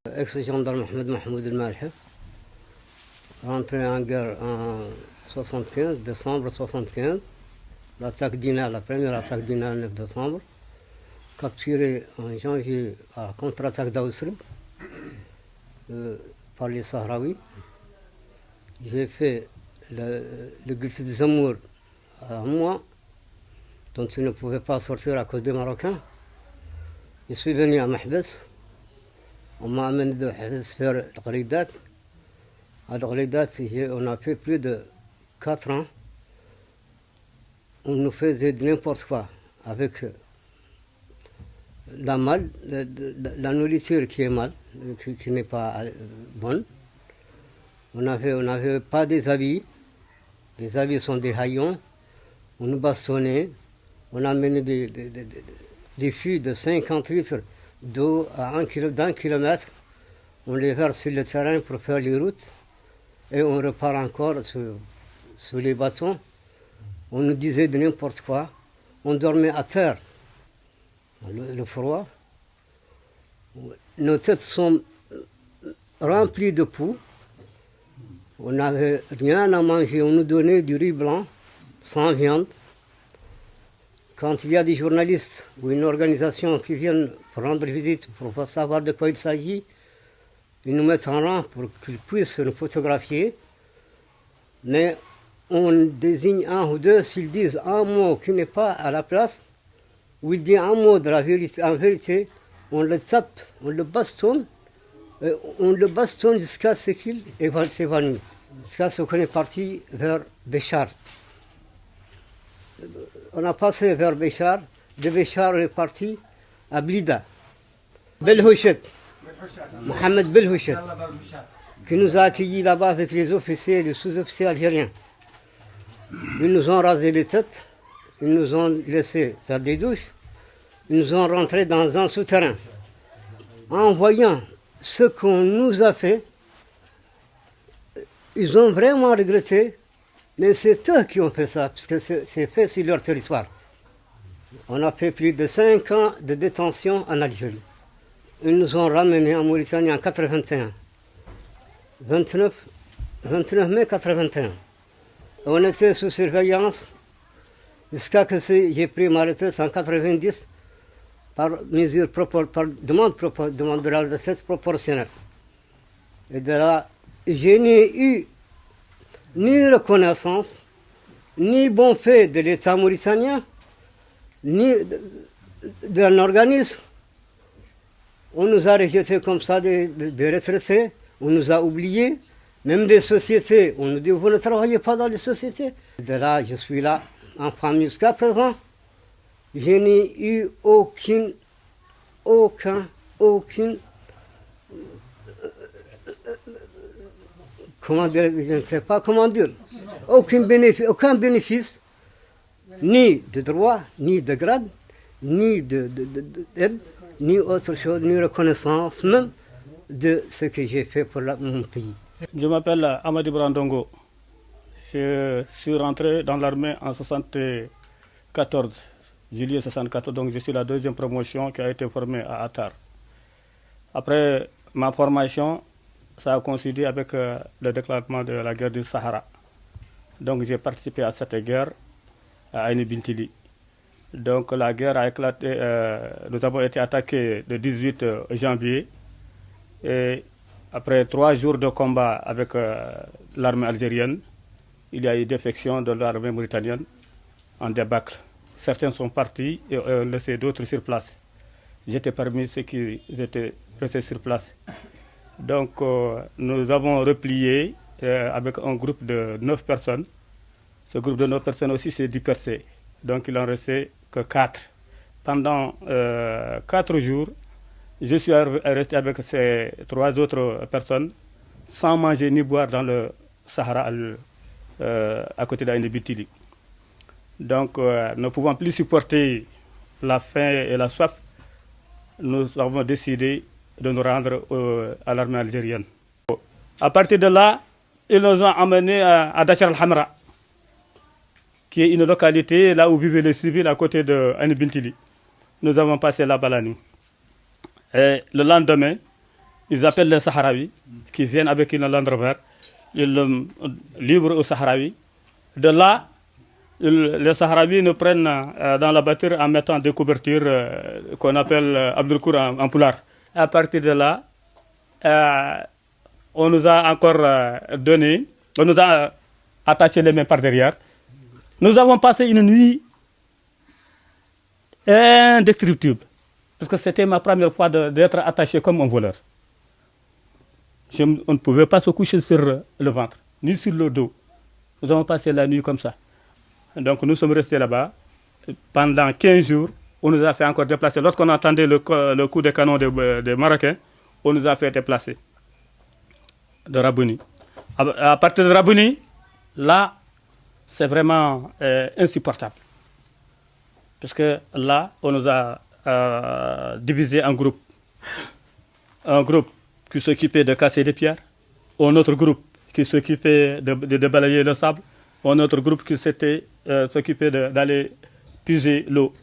Ex-gendarme Mohamed Mahmoud El Malhi, rentré en guerre en 75, décembre 75, l'attaque d'Ina, la première attaque d'Ina le 9 décembre, capturé en janvier à contre-attaque d'Aousrid par les Sahraouis. J'ai fait le Gulf de Zamour à moi, dont je ne pouvais pas sortir à cause des Marocains. Je suis venu à Mahbes. On m'a amené de Mahbes vers Al-Ghalidat. À Al-Ghalidat, on a fait plus de 4 ans. On nous faisait de n'importe quoi avec la nourriture qui est mal, qui n'est pas bonne. On n'avait pas des habits. Les habits sont des haillons. On nous bastonnait. On a mené des fûts de 50 litres d'eau à d'un kilomètre. On les verse sur le terrain pour faire les routes. Et on repart encore sur les bâtons. On nous disait de n'importe quoi. On dormait à terre. Le froid. Nos têtes sont remplies de poux. On n'avait rien à manger. On nous donnait du riz blanc, sans viande. Quand il y a des journalistes ou une organisation qui viennent rendre visite pour savoir de quoi il s'agit, ils nous mettent en rang pour qu'ils puissent nous photographier. Mais on désigne un ou deux, s'ils disent un mot qui n'est pas à la place, ou ils disent un mot de la vérité, en vérité, on le tape, on le bastonne jusqu'à ce qu'il s'évanouisse. Jusqu'à ce qu'on est parti vers Béchar. On a passé vers Béchar. De Béchar, on est parti à Blida. Belhouchet, Mohamed Belhouchet, qui nous a accueillis là-bas avec les officiers et les sous-officiers algériens. Ils nous ont rasé les têtes, ils nous ont laissé faire des douches, ils nous ont rentrés dans un souterrain. En voyant ce qu'on nous a fait, ils ont vraiment regretté, mais c'est eux qui ont fait ça, parce que c'est fait sur leur territoire. On a fait plus de 5 ans de détention en Algérie. Ils nous ont ramenés en Mauritanie en 81, 29 mai 81. On était sous surveillance jusqu'à ce que j'ai pris ma retraite en 90 par demande de la retraite proportionnelle. Et de là, je n'ai eu ni reconnaissance, ni bon fait de l'État mauritanien, ni d'un organisme. On nous a rejetés comme ça des retraités, on nous a oubliés, même des sociétés. On nous dit, vous ne travaillez pas dans les sociétés. De là, je suis là, en famille jusqu'à présent. Je n'ai eu aucune, comment dire, je ne sais pas comment dire, aucun bénéfice, ni de droit, ni de grade, ni d'aide, ni autre chose, ni reconnaissance même de ce que j'ai fait pour mon pays. Je m'appelle Amadi Brandongo. Je suis rentré dans l'armée en 74, juillet 74, donc je suis la deuxième promotion qui a été formée à Attar. Après ma formation, ça a coïncidé avec le déclarement de la guerre du Sahara. Donc j'ai participé à cette guerre à Aïni Bintili. Donc la guerre a éclaté, nous avons été attaqués le 18 janvier. Et après 3 jours de combat avec l'armée algérienne, il y a eu défection de l'armée mauritanienne en débâcle. Certains sont partis et ont laissé d'autres sur place. J'étais parmi ceux qui étaient restés sur place. Donc nous avons replié avec un groupe de 9 personnes. Ce groupe de 9 personnes aussi s'est dispersé. Donc il en restait que 4. Pendant 4 jours, je suis resté avec ces 3 autres personnes sans manger ni boire dans le Sahara à côté d'Aïni Bintili. Donc ne pouvant plus supporter la faim et la soif, nous avons décidé de nous rendre à l'armée algérienne. À partir de là, ils nous ont emmenés à Dachar al-Hamra, qui est une localité là où vivaient les civils à côté d'Aïni Bintili. Nous avons passé là-bas la nuit. Et le lendemain, Ils appellent les Sahraouis, qui viennent avec une Land Rover. Ils livrent aux Sahraouis. De là, les Sahraouis nous prennent dans la voiture en mettant des couvertures qu'on appelle Abdelkour en poulard. À partir de là, on nous a encore donné, on nous a attaché les mains par derrière. Nous avons passé une nuit indescriptible, parce que c'était ma première fois d'être attaché comme un voleur. On ne pouvait pas se coucher sur le ventre, ni sur le dos. Nous avons passé la nuit comme ça. Donc nous sommes restés là-bas. Pendant 15 jours, on nous a fait encore déplacer. Lorsqu'on entendait le coup de canon des Marocains, on nous a fait déplacer de Rabouni. À partir de Rabouni, là, c'est vraiment insupportable. Parce que là, on nous a divisés en groupes. Un groupe qui s'occupait de casser des pierres, un autre groupe qui s'occupait de balayer le sable, un autre groupe qui s'occupait d'aller puiser l'eau.